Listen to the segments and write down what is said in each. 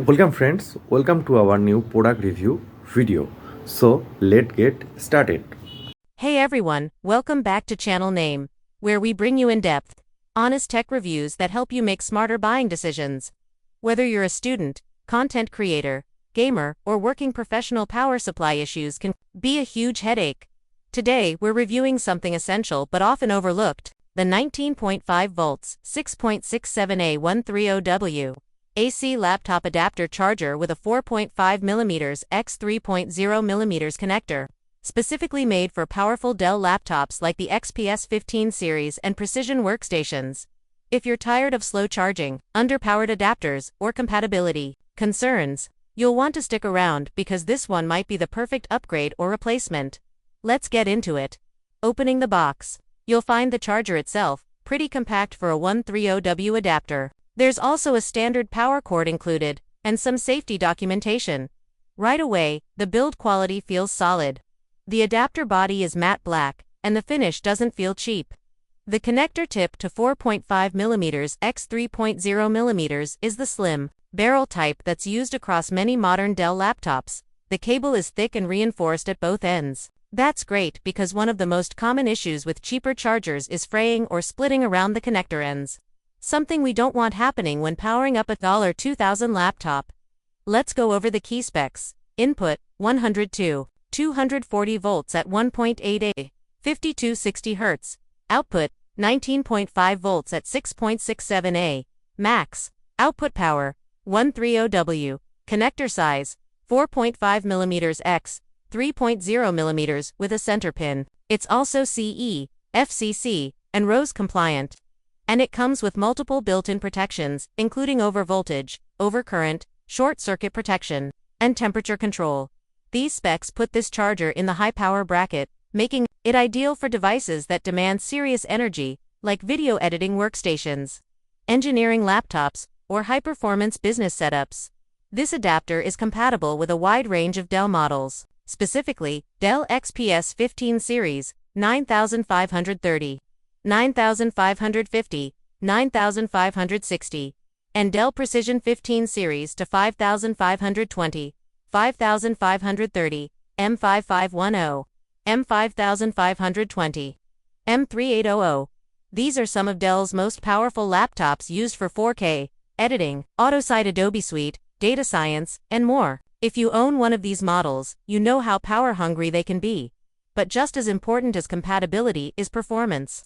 Welcome friends, welcome to our new product review video. So let's get started. Hey everyone, welcome back to Channel Name, where we bring you in-depth, honest tech reviews that help you make smarter buying decisions. Whether you're a student, content creator, gamer, or working professional, power supply issues can be a huge headache. Today, we're reviewing something essential but often overlooked, the 19.5V 6.67A 130W AC laptop adapter charger with a 4.5mm x 3.0mm connector. Specifically made for powerful Dell laptops like the XPS 15 series and precision workstations. If you're tired of slow charging, underpowered adapters, or compatibility concerns, you'll want to stick around because this one might be the perfect upgrade or replacement. Let's get into it. Opening the box, you'll find the charger itself pretty compact for a 130W adapter. There's also a standard power cord included, and some safety documentation. Right away, the build quality feels solid. The adapter body is matte black, and the finish doesn't feel cheap. The connector tip to 4.5mm x 3.0mm is the slim, barrel type that's used across many modern Dell laptops. The cable is thick and reinforced at both ends. That's great because one of the most common issues with cheaper chargers is fraying or splitting around the connector ends. Something we don't want happening when powering up a $2000 laptop. Let's go over the key specs. Input, 102. 240 volts at 1.8A, 5260 Hz. Output, 19.5 volts at 6.67A. Max. Output power, 130W. Connector size, 4.5mm x 3.0mm with a center pin. It's also CE, FCC, and RoHS compliant. And it comes with multiple built-in protections, including overvoltage, overcurrent, short circuit protection, and temperature control. These specs put this charger in the high-power bracket, making it ideal for devices that demand serious energy, like video editing workstations, engineering laptops, or high-performance business setups. This adapter is compatible with a wide range of Dell models, specifically Dell XPS 15 series, 9530, 9550, 9560, and Dell Precision 15 series to 5520, 5530, M5510, M5520, M3800. These are some of Dell's most powerful laptops used for 4K, editing, AutoSite, Adobe Suite, data science, and more. If you own one of these models, you know how power-hungry they can be. But just as important as compatibility is performance.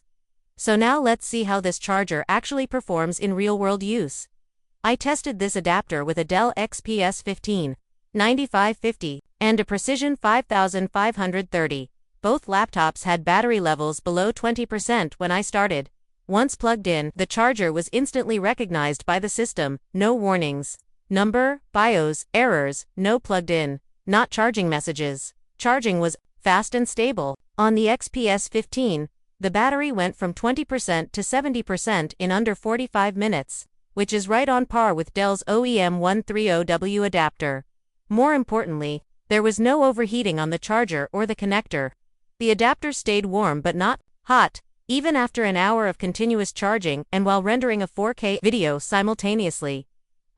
So now let's see how this charger actually performs in real-world use. I tested this adapter with a Dell XPS 15, 9550, and a Precision 5530. Both laptops had battery levels below 20% when I started. Once plugged in, the charger was instantly recognized by the system, no warnings. Number, BIOS, errors, no plugged in, not charging messages. Charging was fast and stable. On the XPS 15, the battery went from 20% to 70% in under 45 minutes, which is right on par with Dell's OEM 130W adapter. More importantly, there was no overheating on the charger or the connector. The adapter stayed warm but not hot, even after an hour of continuous charging and while rendering a 4K video simultaneously.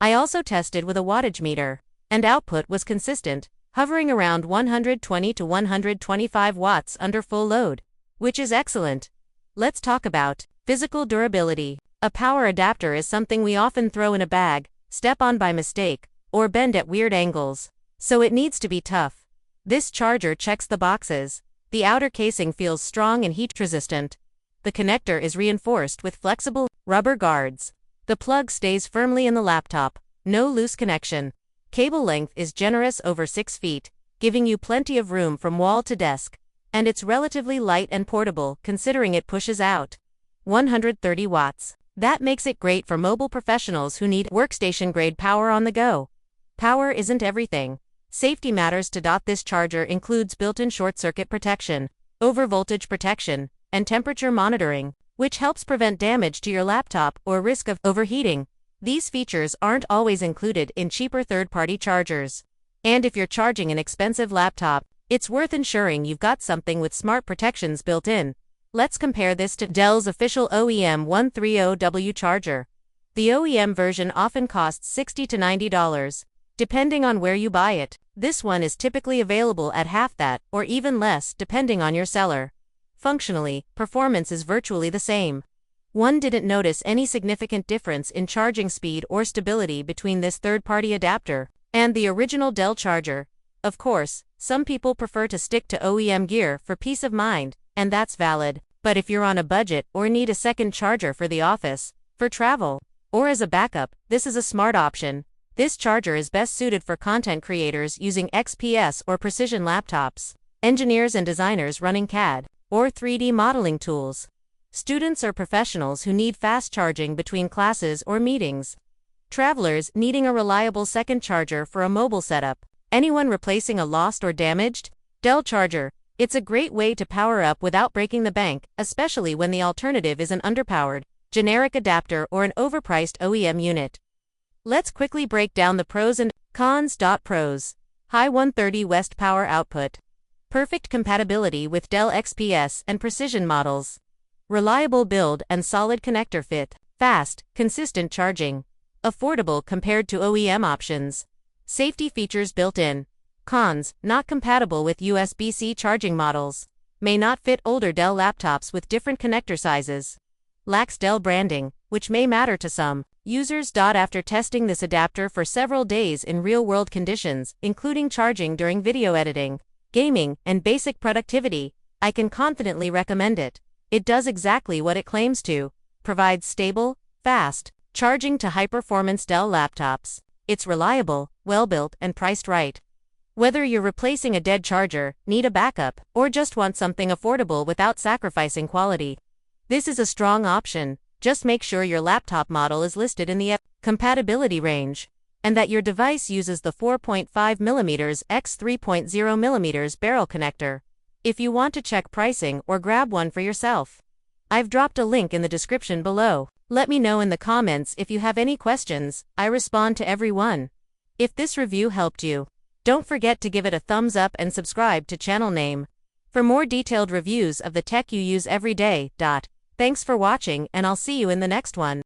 I also tested with a wattage meter, and output was consistent, hovering around 120 to 125 watts under full load, which is excellent. Let's talk about physical durability. A power adapter is something we often throw in a bag, step on by mistake, or bend at weird angles. So it needs to be tough. This charger checks the boxes. The outer casing feels strong and heat-resistant. The connector is reinforced with flexible rubber guards. The plug stays firmly in the laptop. No loose connection. Cable length is generous, over 6 feet, giving you plenty of room from wall to desk. And it's relatively light and portable, considering it pushes out 130 watts. That makes it great for mobile professionals who need workstation-grade power on the go. Power isn't everything. Safety matters too. This charger includes built-in short-circuit protection, overvoltage protection, and temperature monitoring, which helps prevent damage to your laptop or risk of overheating. These features aren't always included in cheaper third-party chargers. And if you're charging an expensive laptop, it's worth ensuring you've got something with smart protections built in. Let's compare this to Dell's official OEM 130W charger. The OEM version often costs $60 to $90, depending on where you buy it. This one is typically available at half that, or even less, depending on your seller. Functionally, performance is virtually the same. One didn't notice any significant difference in charging speed or stability between this third-party adapter and the original Dell charger. Of course, some people prefer to stick to OEM gear for peace of mind, and that's valid. But if you're on a budget or need a second charger for the office, for travel, or as a backup, this is a smart option. This charger is best suited for content creators using XPS or precision laptops, engineers and designers running CAD or 3D modeling tools, students or professionals who need fast charging between classes or meetings, travelers needing a reliable second charger for a mobile setup, anyone replacing a lost or damaged Dell charger. It's a great way to power up without breaking the bank, especially when the alternative is an underpowered, generic adapter or an overpriced OEM unit. Let's quickly break down the pros and cons. Pros: high 130 West power output, perfect compatibility with Dell XPS and precision models, reliable build and solid connector fit, fast, consistent charging, affordable compared to OEM options, safety features built in. Cons: not compatible with USB-C charging models, may not fit older Dell laptops with different connector sizes, lacks Dell branding, which may matter to some users. After testing this adapter for several days in real-world conditions, including charging during video editing, gaming, and basic productivity, I can confidently recommend it. It does exactly what it claims to: provides stable, fast charging to high-performance Dell laptops. It's reliable, well-built, and priced right. Whether you're replacing a dead charger, need a backup, or just want something affordable without sacrificing quality, this is a strong option. Just make sure your laptop model is listed in the compatibility range, and that your device uses the 4.5mm x 3.0mm barrel connector. If you want to check pricing or grab one for yourself, I've dropped a link in the description below. Let me know in the comments if you have any questions. I respond to everyone. If this review helped you, don't forget to give it a thumbs up and subscribe to channel name for more detailed reviews of the tech you use every day. Thanks for watching, and I'll see you in the next one.